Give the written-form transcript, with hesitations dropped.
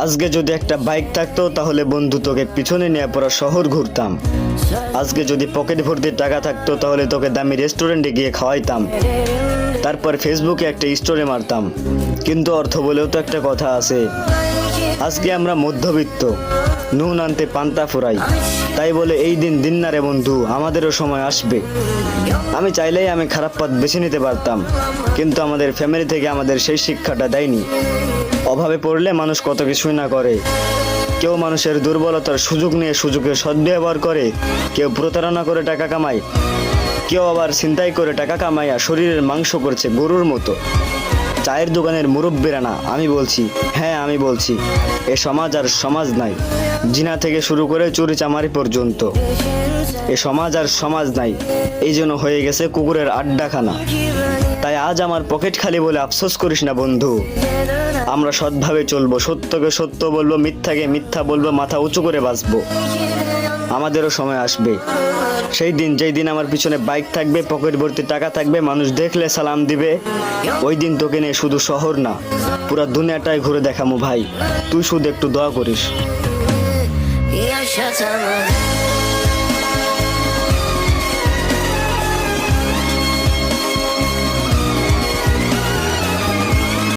আজকে যদি একটা বাইক থাকতো তাহলে বন্ধু তোকে পিছনে নিয়ে পুরো শহর ঘুরতাম। আজকে যদি পকেট ভর্তি টাকা থাকতো তাহলে তোকে দামি রেস্টুরেন্টে গিয়ে খাওয়াইতাম, তারপর ফেসবুকে একটা স্টোরি মারতাম। কিন্তু অর্থ বলেও তো একটা কথা আছে। আজকে আমরা মধ্যবিত্ত, নুন আনতে পান্তা ফুরাই। তাই বলে এই দিন দিন না রে বন্ধু, আমাদেরও সময় আসবে। আমি চাইলেই আমি খারাপ পথ বেছে নিতে পারতাম, কিন্তু আমাদের ফ্যামিলি থেকে আমাদের সেই শিক্ষাটা দেয়নি। অভাবে পড়লে মানুষ কত কিছুই না করে। কেউ মানুষের দুর্বলতার সুযোগ নিয়ে সুযোগের সদ্ব্যবহার করে, কেউ প্রতারণা করে টাকা কামায়, কেউ আবার ছিনতাই করে টাকা কামাইয়া শরীরের মাংস করছে গরুর মতো। চায়ের দোকানের মুরব্বীরা না, আমি বলছি, হ্যাঁ আমি বলছি, এ সমাজ আর সমাজ নাই। জিনা থেকে শুরু করে চুরি চামারি পর্যন্ত এ সমাজ আর সমাজ নাই। এই জন্য হয়ে গেছে কুকুরের আড্ডাখানা। তাই আজ আমার পকেট খালি বলে আফসোস করিস না বন্ধু। আমরা সৎভাবে চলবো, সত্যকে সত্য বলবো, মিথ্যাকে মিথ্যা বলবো, মাথা উঁচু করে বাঁচবো। আমাদেরও সময় আসবে, সেই দিন যেই দিন আমার পিছনে বাইক থাকবে, পকেট ভর্তি টাকা থাকবে, মানুষ দেখলে সালাম দিবে। ওই দিন তোকে নিয়ে শুধু শহর না, পুরো দুনিয়াটাই ঘুরে দেখামু ভাই। তুই শুধু একটু দোয়া করিস।